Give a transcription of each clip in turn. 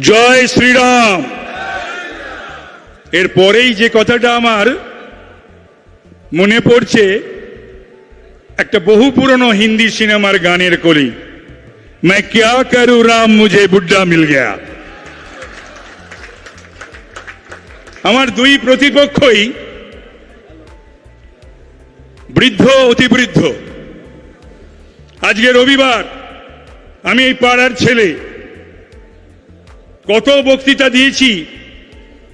জয় শ্রীরাম। এর পরেই যে কথাটা আমার মনে পড়ছে, একটা বহু পুরনো হিন্দি সিনেমার গানের কলি, मैं क्या करूं राम मुझे बुड्ढा मिल गया। আমার দুই প্রতিপক্ষই বৃদ্ধ, অতি বৃদ্ধ। আজকে রবিবার, আমি এই পাড়ার ছেলে, কত বক্তৃতা দিয়েছি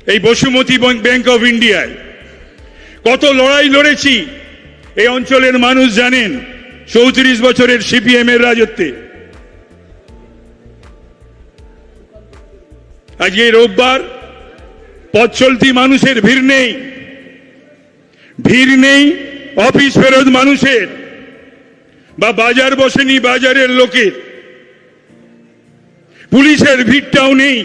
এই বসুমতী ব্যাংক অফ ইন্ডিয়ায়, কত লড়াই লড়েছি এই অঞ্চলের মানুষ জানেন 34 বছরের সিপিএম এর রাজত্বে। আজকে রোববার, পথ চলতি মানুষের ভিড় নেই অফিস ফেরত মানুষের, বা বাজার বসেনি বাজারের লোকের, পুলিশের ভিড়টাও নেই।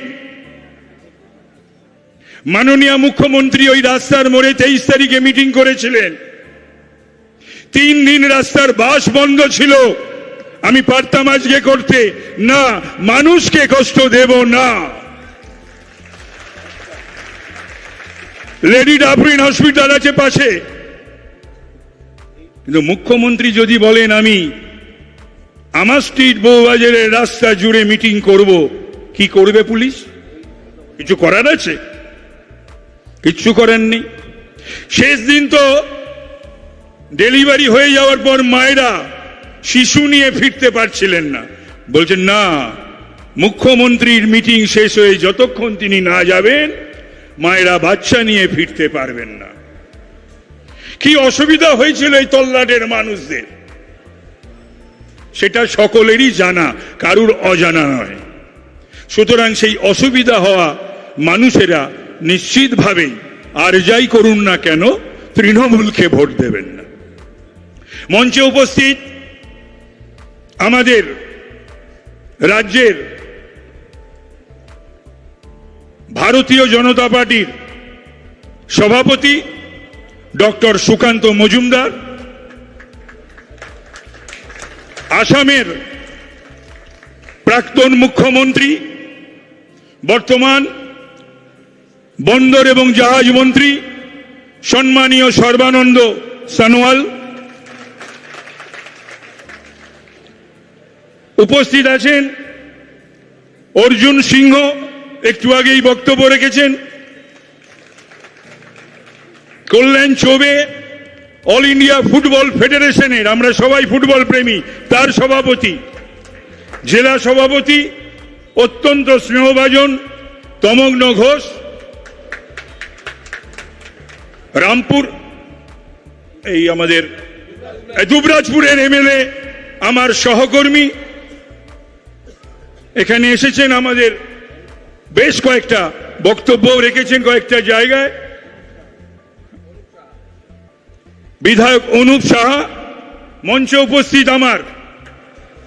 মাননীয় মুখ্যমন্ত্রী ওই রাস্তার মোড়ে 23 তারিখে মিটিং করেছিলেন। 3 দিন রাস্তার বাস বন্ধ ছিল। আমি পারতাম আজকে করতে, না, মানুষকে কষ্ট দেব না। লেডি ডাফরিন হসপিটাল আছে পাশে, কিন্তু মুখ্যমন্ত্রী যদি বলেন আমি আমার স্ট্রিট বউবাজারের রাস্তা জুড়ে মিটিং করব, কি করবে পুলিশ? কিছু করার আছে? কিচ্ছু করার নেই। শেষ দিন তো ডেলিভারি হয়ে যাওয়ার পর মায়েরা শিশু নিয়ে ফিরতে পারছিলেন না, বলছেন না, মুখ্যমন্ত্রীর মিটিং শেষ হয়ে যতক্ষণ তিনি না যাবেন মায়েরা বাচ্চা নিয়ে ফিরতে পারবেন না। কি অসুবিধা হয়েছিল এই তল্লাটের মানুষদের, সেটা সকলেরই জানা, কারুর অজানা নয়। সুতরাং সেই অসুবিধা হওয়া মানুষেরা নিশ্চিতভাবেই আর যাই করুন না কেন তৃণমূলকে ভোট দেবেন না। মঞ্চে উপস্থিত আমাদের রাজ্যের ভারতীয় জনতা পার্টির সভাপতি ডক্টর সুকান্ত মজুমদার, আসামের প্রাক্তন মুখ্যমন্ত্রী, বর্তমান বন্দর এবং জাহাজ মন্ত্রী সম্মানীয় সর্বানন্দ সোনোয়াল, উপস্থিত আছেন অর্জুন সিংহ, একটু আগেই বক্তব্য রেখেছেন, কল্যাণ চৌবে, অল ইন্ডিয়া ফুটবল ফেডারেশনের, আমরা সবাই ফুটবল প্রেমী, তার সভাপতি, জেলা সভাপতি অত্যন্ত স্নেহভাজন তমগ্ন ঘোষ, রামপুর এই আমাদের দুবরাজপুরের এমএলএ আমার সহকর্মী এখানে এসেছেন, আমাদের বেশ কয়েকটা বক্তব্য রেখেছেন কয়েকটা জায়গায়, বিধায়ক অনুপ সাহা, মঞ্চে উপস্থিত আমার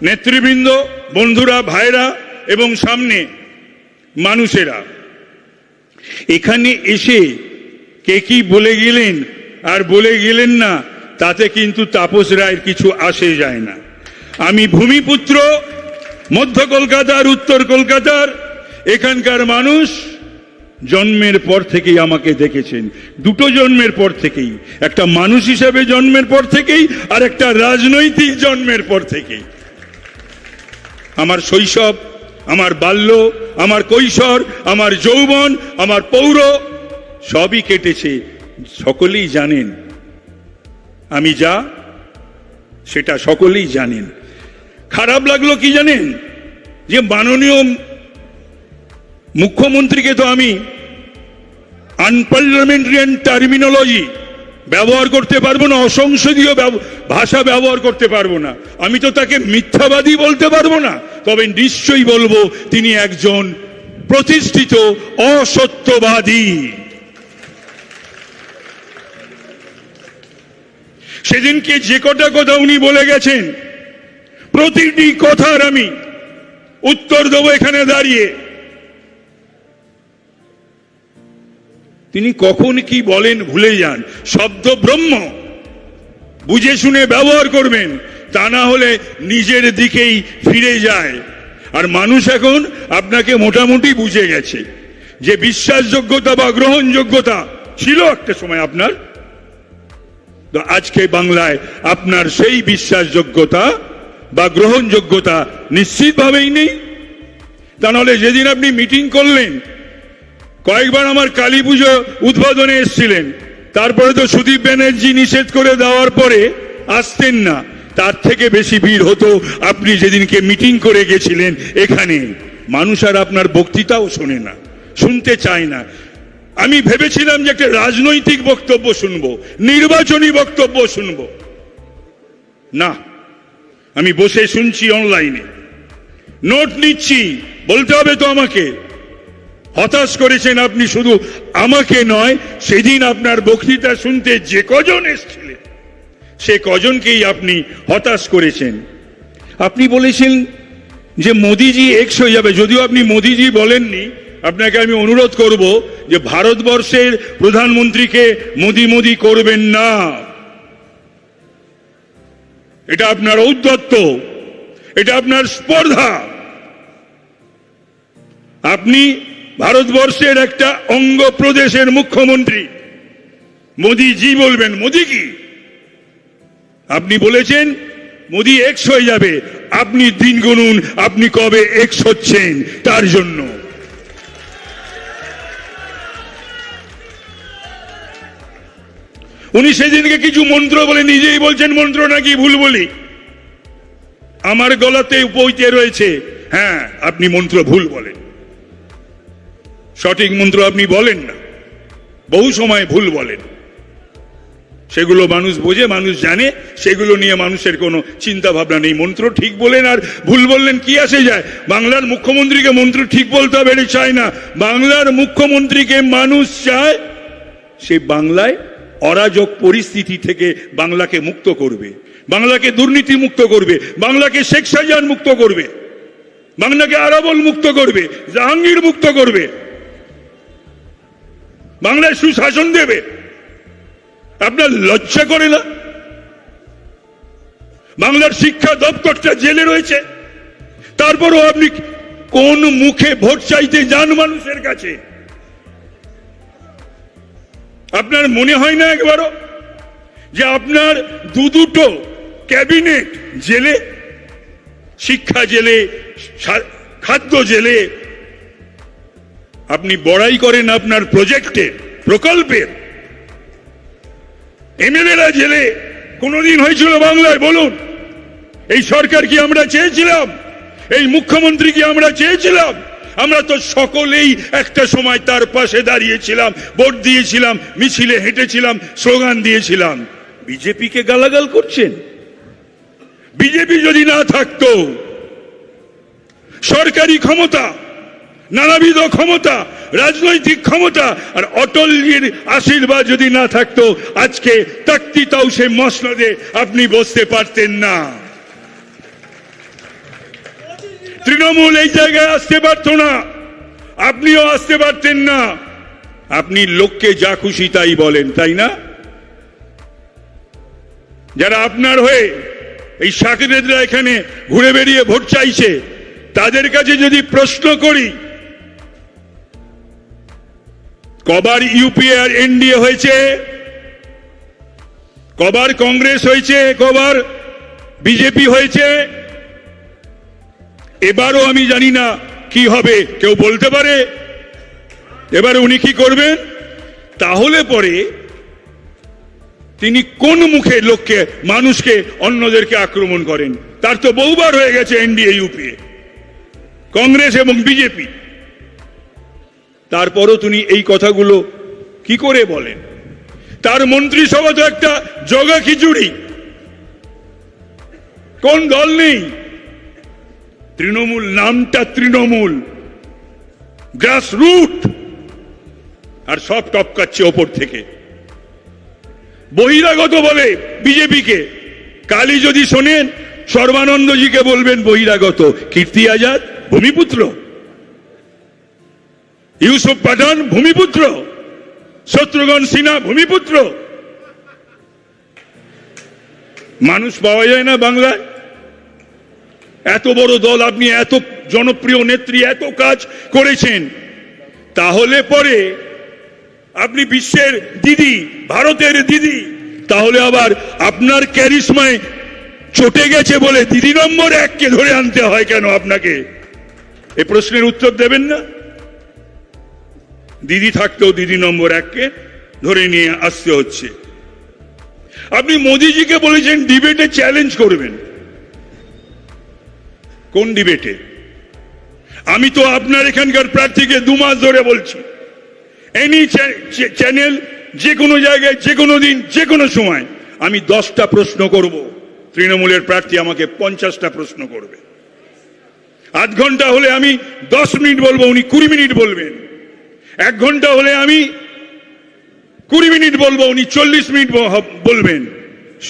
নেতৃবৃন্দ, বন্ধুরা, ভাইরা এবং সামনে মানুষেরা। এখানে এসে কে কি বলে গেলেন আর বলে গেলেন না, তাতে কিন্তু তাপস রায়ের কিছু আসে যায় না। আমি ভূমিপুত্র, মধ্য কলকাতার, উত্তর কলকাতার, এখানকার মানুষ জন্মের পর থেকেই আমাকে দেখেছেন, দুটো জন্মের পর থেকেই, একটা মানুষ হিসেবে জন্মের পর থেকেই, আর একটা রাজনৈতিক জন্মের পর থেকেই। আমার শৈশব, আমার বাল্য, আমার কৈশোর, আমার যৌবন, আমার পৌর সবই কেটেছে। সকলেই জানেন আমি যা, সেটা সকলেই জানেন। খারাপ লাগলো কি জানেন, যে মাননীয় মুখ্যমন্ত্রীকে তো আমি আনপার্লামেন্টারিয়ান টার্মিনোলজি ব্যবহার করতে পারবো না, অসংসদীয় ভাষা ব্যবহার করতে পারবো না, আমি তো তাকে মিথ্যাবাদী বলতে পারবো না, তবে নিশ্চয়ই বলবো তিনি একজন প্রতিষ্ঠিত অসত্যবাদী। সেদিনকে যে কটা কথা উনি বলে গেছেন, প্রতিটি কথার আমি উত্তর দেবো এখানে দাঁড়িয়ে। তিনি কখন কি বলেন ভুলে যান, শব্দ ব্রহ্ম, বুঝে শুনে ব্যবহার করবেন, তা না হলে নিজের দিকেই ফিরে যায়। আর মানুষ এখন আপনাকে মোটামুটি বুঝে গেছে যে বিশ্বাসযোগ্যতা বা গ্রহণযোগ্যতা ছিল একটা সময় আপনার, তো আজকে বাংলায় আপনার সেই বিশ্বাসযোগ্যতা বা গ্রহণযোগ্যতা নিশ্চিতভাবেই নেই। তা নাহলে যেদিন আপনি মিটিং করলেন, কয়েকবার আমার কালী পুজো উদ্বোধনে এসেছিলেন, তারপরে তো সুদীপ ব্যানার্জি নিষেধ করে দেওয়ার পরে আসতেন না, তার থেকে বেশি ভিড় হতো আপনি যেদিনকে মিটিং করে গেছিলেন এখানে। মানুষ আর আপনার বক্তৃতাও শোনে না, শুনতে চায় না। আমি ভেবেছিলাম যে একটা রাজনৈতিক বক্তব্য শুনবো, নির্বাচনী বক্তব্য শুনবো, না, আমি বসে শুনছি অনলাইনে, নোট নিচ্ছি। বলতে হবে তো আমাকে, হতাশ করেছেন আপনি, শুধু আমাকে নয়, সেদিন আপনার বক্তৃতা শুনতে যে কজন এসেছিলেন সে কজনকেই আপনি হতাশ করেছেন। আপনি বলেছেন যে মোদিজি এক্স হয়ে যাবে, যদিও আপনি মোদিজি বলেননি। আপনাকে আমি অনুরোধ করব যে ভারতবর্ষের প্রধানমন্ত্রীকে মোদি মোদি করবেন না, এটা আপনার ঔদ্ধত্য, এটা আপনার স্পর্ধা। আপনি ভারতবর্ষের একটা অঙ্গ প্রদেশের মুখ্যমন্ত্রী, মোদিজি বলবেন, মোদি কি? আপনি বলেছেন মোদি এক্স হয়ে যাবে, আপনি দিন গুনুন আপনি কবে এক্স হচ্ছেন তার জন্য। উনি সেদিনকে কিছু মন্ত্র বলে নিজেই বলছেন মন্ত্র নাকি ভুল বলি, আমার গলাতে উপইতে রয়েছে। হ্যাঁ, আপনি মন্ত্র ভুল বলেন, সঠিক মন্ত্র আপনি বলেন না, বহু সময় ভুল বলেন। সেগুলো মানুষ বোঝে, মানুষ জানে, সেগুলো নিয়ে মানুষের কোনো চিন্তা ভাবনা নেই। মন্ত্র ঠিক বলেন আর ভুল বললেন কি আসে যায়? বাংলার মুখ্যমন্ত্রীকে মন্ত্র ঠিক বলতে হবে এটা চায় না। বাংলার মুখ্যমন্ত্রীকে মানুষ চায় সে বাংলায় অরাজক পরিস্থিতি থেকে বাংলাকে মুক্ত করবে, বাংলাকে দুর্নীতি মুক্ত করবে, বাংলাকে শেখ শাহজাহান মুক্ত করবে, বাংলাকে আরাবল মুক্ত করবে, জাহাঙ্গীর মুক্ত করবে, বাংলায় সুশাসন দেবে। আপনার লজ্জা করে না? বাংলার শিক্ষা দপ্তরটা জেলে রয়েছে, তারপরও আপনি কোন মুখে ভোট চাইতে যান মানুষের কাছে? আপনার মনে হয় না একবারও যে আপনার দুটো ক্যাবিনেট জেলে, শিক্ষা জেলে, খাদ্য জেলে, আপনি বড়াই করেন আপনার প্রজেক্টের, প্রকল্পের, এমএলএরা জেলে। কোনদিন হয়েছিল বাংলায় বলুন? এই সরকার কি আমরা চেয়েছিলাম? এই মুখ্যমন্ত্রী কি আমরা চেয়েছিলাম? আমরা তো সকলেই একটা সময় তার পাশে দাঁড়িয়েছিলাম, ভোট দিয়েছিলাম, মিছিলে হেঁটেছিলাম, স্লোগান দিয়েছিলাম। বিজেপিকে গালাগাল করছেন? বিজেপি যদি না থাকতো, সরকারি ক্ষমতা, নানাবিধ ক্ষমতা, রাজনৈতিক ক্ষমতা আর অটলজির আশীর্বাদ যদি না থাকতো, আজকে তাকতি তাউসে মসনদে আপনি বসতে পারতেন না, তৃণমূল এই জায়গায় আসতে পারত না, আপনিও আসতে পারতেন না। আপনি লোককে যা খুশি তাই বলেন, তাই না? যারা আপনার হয়ে এই সাকিরেদরা এখানে ঘুরে বেরিয়ে ভোট চাইছে, তাদের কাছে যদি প্রশ্ন করি, কবার ইউপিএ আর এনডিএ হয়েছে, কবার কংগ্রেস হয়েছে, কবার বিজেপি হয়েছে, এবারও আমি জানি না কি হবে, কেউ বলতে পারে এবারে উনি কি করবেন? তাহলে পরে তিনি কোন মুখে লোককে, মানুষকে, অন্যদেরকে আক্রমণ করেন? তার তো বহুবার হয়ে গেছে এনডিএ, ইউপিএ, কংগ্রেস এবং বিজেপি। তারপরও তিনি এই কথাগুলো কি করে বলেন? তার মন্ত্রিসভা তো একটা জগা খিচুড়ি, কোন দল নেই। তৃণমূল, নামটা তৃণমূল, গ্রাসরুট, আর সব টপকাচ্ছে ওপর থেকে। বহিরাগত বলে বিজেপিকে। কালি যদি শোনেন, সর্বানন্দজিকে বলবেন বহিরাগত। কীর্তি আজাদ ভূমিপুত্র, ইউসুফ পাঠান ভূমিপুত্র, শত্রুঘ্ন সিনহা ভূমিপুত্র। মানুষ পাওয়া যায় না বাংলায়? এত বড় দল, আপনি এত জনপ্রিয় নেত্রী এত কাজ করেছেন, তাহলে পরে আপনি বিশ্বের দিদি, ভারতের দিদি, তাহলে আবার আপনার ক্যারিশমায় চটে গেছে বলে দিদি নম্বর 1কে ধরে আনতে হয় কেন আপনাকে? এই প্রশ্নের উত্তর দেবেন না? দিদি থাকতেও দিদি নম্বর 1কে ধরে নিয়ে আসতে হচ্ছে। আপনি মোদিজিকে বলেছেন ডিবেটে চ্যালেঞ্জ করবেন। কোন ডিবেটে? আমি তো আপনার এখানকার প্রার্থীকে 2 মাস ধরে বলছি, এনি চ্যানেল, যে কোনো জায়গায়, যে কোনো দিন, যে কোনো সময় আমি 10টা প্রশ্ন করব, তৃণমূলের প্রার্থী আমাকে 50টা প্রশ্ন করবে। আধ ঘন্টা হলে আমি 10 মিনিট বলবো, উনি 20 মিনিট বলবেন। 1 ঘন্টা হলে আমি 20 মিনিট বলবো, উনি 40 মিনিট বলবেন।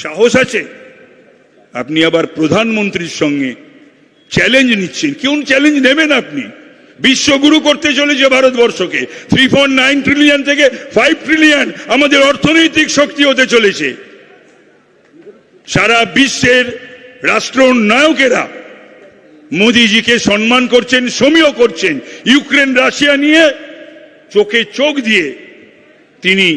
সাহস আছে? আপনি আবার প্রধানমন্ত্রীর সঙ্গে চ্যালেঞ্জ নিচ্ছেন। কোন চ্যালেঞ্জ নেবেন আপনি? বিশ্বগুরু করতে চলেছে ভারতবর্ষকে। 3.9 ট্রিলিয়ন থেকে 5 ট্রিলিয়ন আমাদের অর্থনৈতিক শক্তি হতে চলেছে। সারা বিশ্বের রাষ্ট্রনায়কেরা মোদিজিকে সম্মান করছেন, সমীহ করছেন। ইউক্রেন রাশিয়া নিয়ে চোখে চোখ দিয়ে তিনি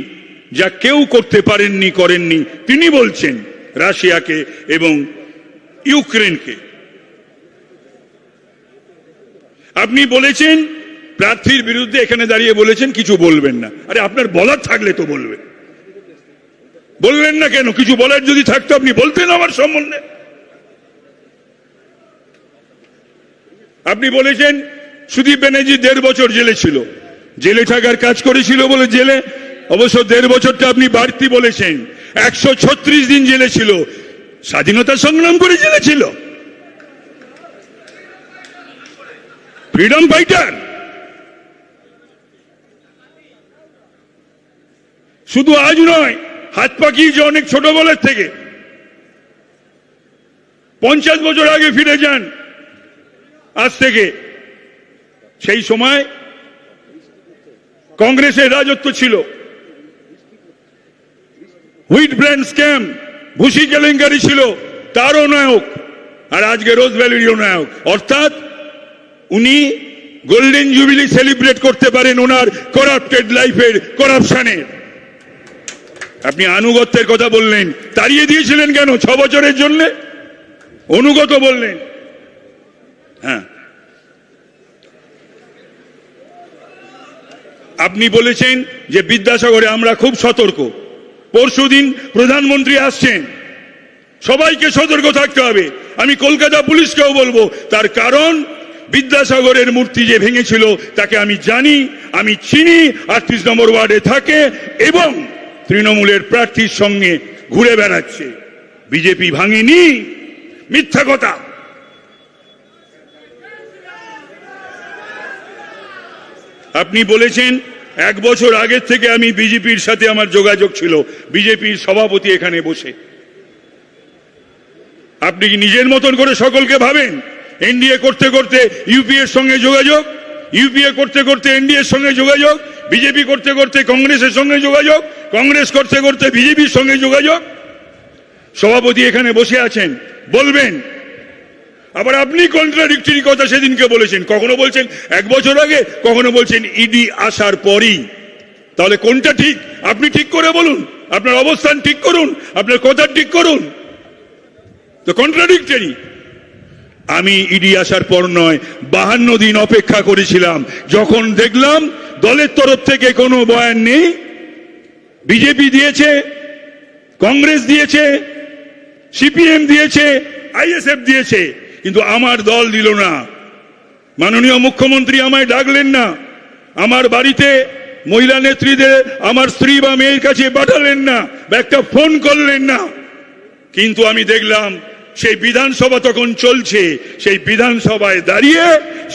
যা কেউ করতে পারেননি, করেননি, তিনি বলছেন রাশিয়াকে এবং ইউক্রেনকে। আপনি বলেছেন প্রার্থীর বিরুদ্ধে, এখানে দাঁড়িয়ে বলেছেন কিছু বলবেন না। আরে আপনার বলার থাকলে তো বলবেন, বললেন না কেন? কিছু বলার যদি থাকতো আপনি বলতেন আমার সম্বন্ধে। আপনি বলেছেন সুদীপ ব্যানার্জি 1.5 বছর জেলে ছিল, জেলে থাকার কাজ করেছিল বলে জেলে, অবশ্য 1.5 বছরটা আপনি বাড়তি বলেছেন। 136 দিন জেলে ছিল, স্বাধীনতা সংগ্রাম করে জেলে ছিল, ফ্রিডম ফাইটার। শুধু আজ নয়, হাত পাকিয়েছে অনেক ছোটবেলার থেকে। 50 বছর আগে ফিরে যান আজ থেকে। সেই সময় কংগ্রেসের রাজত্ব ছিল, হুইট ব্র্যান্ড স্ক্যাম, ভুসি কেলেঙ্কারি ছিল, তারও নায়ক, আর আজকে রোজ ভ্যালিরও নায়ক। অর্থাৎ উনি গোল্ডেন জুবিলি সেলিব্রেট করতে পারেন ওনার করাপ্টেড লাইফের, করাপশনের। আপনি আনুগত্যের কথা বললেন, তাড়িয়ে দিয়েছিলেন কেন 6 বছরের জন্য? অনুগত বললেন। হ্যাঁ, আপনি বলেছেন যে বিদ্যাসাগরে আমরা খুব সতর্ক। পরশুদিন প্রধানমন্ত্রী আসছেন, সবাইকে সতর্ক থাকতে হবে। আমি কলকাতা পুলিশকেও বলবো, তার কারণ বিদ্যাসাগরের মূর্তি যে ভেঙেছিল তাকে আমি জানি, আমি চিনি, 38 নম্বর ওয়ার্ডে থাকে এবং তৃণমূলের প্রার্থীর সঙ্গে ঘুরে বেড়াচ্ছে। বিজেপি ভাঙেনি, মিথ্যা কথা। আপনি বলেছেন 1 বছর আগের থেকে আমি বিজেপির সাথে আমার যোগাযোগ ছিল, বিজেপির সভাপতি এখানে বসে। আপনি কি নিজের মতন করে সকলকে ভাবেন? এনডিএ করতে করতে ইউপিএর সঙ্গে যোগাযোগ, ইউপিএ করতে করতে এনডিএর সঙ্গে যোগাযোগ, বিজেপি করতে করতে কংগ্রেসের সঙ্গে যোগাযোগ, কংগ্রেস করতে করতে বিজেপির সঙ্গে যোগাযোগ। সভাপতি এখানে বসে আছেন, বলবেন। আবার আপনি কন্ট্রাডিক্টরি কথা সেদিনকে বলেছেন, কখনো বলছেন 1 বছর আগে, কখনো বলছেন ইডি আসার পরই। তাহলে কোনটা ঠিক? আপনি ঠিক করে বলুন, আপনার অবস্থান ঠিক করুন, আপনার কথা ঠিক করুন। তো কন্ট্রাডিক্টরি। আমি ইডি আসার পর নয়, 52 দিন অপেক্ষা করেছিলাম। যখন দেখলাম দলের তরফ থেকে কোনো বয়ান নেই, বিজেপি দিয়েছে, কংগ্রেস দিয়েছে, সিপিএম দিয়েছে, আইএসএফ দিয়েছে, কিন্তু আমার দল দিল না। মাননীয় মুখ্যমন্ত্রী আমায় ডাকলেন না, আমার বাড়িতে মহিলা নেত্রীদের আমার স্ত্রী বা মেয়ের কাছে পাঠালেন না, বা একটা ফোন করলেন না। কিন্তু আমি দেখলাম সেই বিধানসভা তখন চলছে, সেই বিধানসভায় দাঁড়িয়ে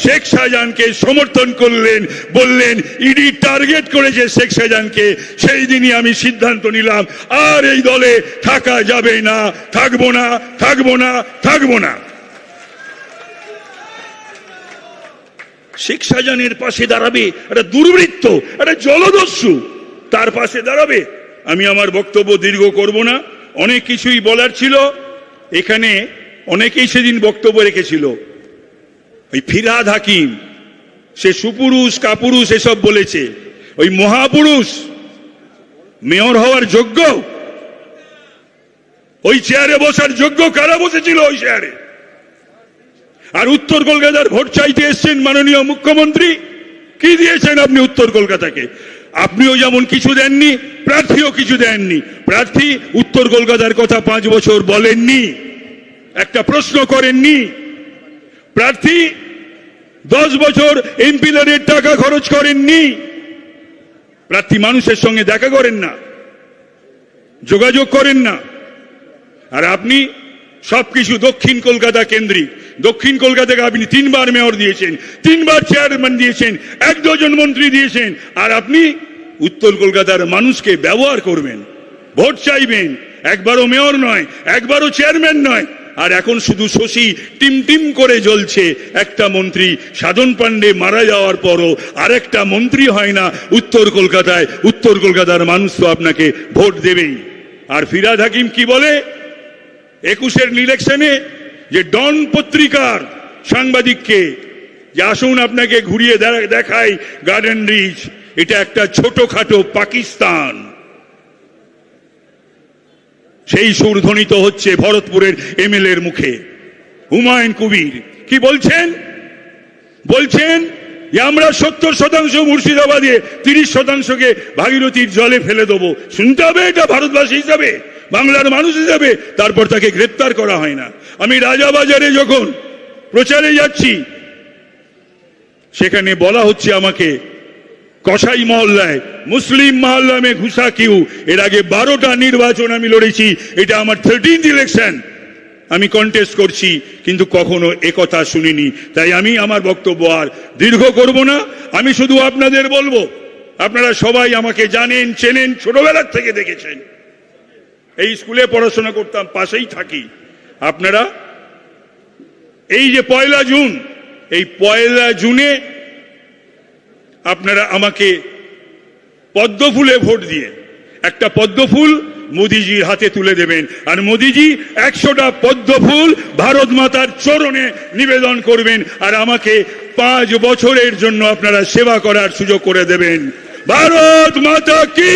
শেখ শাহজাহানকে সমর্থন করলেন, বললেন ইডি টার্গেট করেছে শেখ শাহজাহানকে। সেই দিনই আমি সিদ্ধান্ত নিলাম, আর এই দলে থাকা যাবে না, থাকবো না, থাকবো না, থাকবো না। শেখ শাহজাহানের পাশে দাঁড়াবে একটা দুর্বৃত্ত, একটা জলদস্যু, তার পাশে দাঁড়াবে। আমি আমার বক্তব্য দীর্ঘ করব না, অনেক কিছুই বলার ছিল। এখানে অনেকেই সেদিন বক্তব্য রেখেছিল, ওই ফিরহাদ হাকিম সে সুপুরুষ কাপুরুষ এসব বলেছে, ওই মহাপুরুষ মেয়র হওয়ার যোগ্য? ওই চেয়ারে বসার যোগ্য কারা বসেছিল ওই চেয়ারে? আর উত্তর কলকাতার ভোট চাইতে এসছেন মাননীয় মুখ্যমন্ত্রী, কি দিয়েছেন আপনি উত্তর কলকাতাকে? আপনিও যেমন কিছু দেননি, প্রার্থীও কিছু দেননি। প্রার্থী উত্তর কলকাতার কথা 5 বছর বলেননি, একটা প্রশ্ন করেননি। প্রার্থী 10 বছর এমপিদের টাকা খরচ করেননি। প্রার্থী মানুষের সঙ্গে দেখা করেন না, যোগাযোগ করেন না। আর আপনি সবকিছু দক্ষিণ কলকাতা কেন্দ্রিক। দক্ষিণ কলকাতাকে আপনি 3 বার মেয়র দিয়েছেন, 3 বার চেয়ারম্যান দিয়েছেন, 1 ডজন মন্ত্রী দিয়েছেন। আর আপনি উত্তর কলকাতার মানুষকে ব্যবহার করবেন, ভোট চাইবেন। একবারও মেয়র নয়, একবারও চেয়ারম্যান নয়। আর এখন শুধু শশী টিম টিম করে জ্বলছে। একটা মন্ত্রী সাধন পাণ্ডে মারা যাওয়ার পরও আরেকটা মন্ত্রী হয় না উত্তর কলকাতায়। উত্তর কলকাতার মানুষ তো আপনাকে ভোট দেবেই। আর ফিরহাদ হাকিম কি বলে 21-এর ইলেকশনে, যে ডন পত্রিকার সাংবাদিককে, যে আসুন আপনাকে ঘুরিয়ে দেখাই গার্ডেন রিচ, এটা একটা ছোটখাটো পাকিস্তান। সেই সুর ধ্বনিত হচ্ছে ভরতপুরের এমএলএর মুখে। হুমায়ুন কবির কি বলছেন? বলছেন যে আমরা 70% মুর্শিদাবাদে, 30%কে ভাগীরথীর জলে ফেলে দেবো। শুনতে হবে এটা ভারতবাসী হিসাবে, বাংলার মানুষ হিসাবে। তারপর তাকে গ্রেপ্তার করা হয় না। আমি রাজাবাজারে যখন প্রচারে যাচ্ছি, সেখানে বলা হচ্ছে আমাকে কসাই মহল্লায়, মুসলিম মহল্লা মে ঘুষা কিউ। এর আগে 12টা নির্বাচন আমি লড়েছি, এটা আমার 13th ইলেকশন। আমি কন্টেস্ট করছি, কিন্তু কখনো একথা শুনিনি। তাই আমি আমার বক্তব্য আর দীর্ঘ করব না। আমি শুধু আপনাদের বলবো, আপনারা সবাই আমাকে জানেন, চেনেন, ছোটবেলার থেকে দেখেছেন। এই স্কুলে পড়াশোনা করতাম, পাশেই থাকি। আপনারা এই যে 1 জুন, এই 1 জুনে আপনারা আমাকে পদ্মফুলে ভোট দিয়ে একটা পদ্মফুল মোদিজির হাতে তুলে দেবেন। আর মোদিজি 100টা পদ্মফুল ভারত মাতার চরণে নিবেদন করবেন। আর আমাকে 5 বছরের জন্য আপনারা সেবা করার সুযোগ করে দেবেন। ভারত মাতা কি।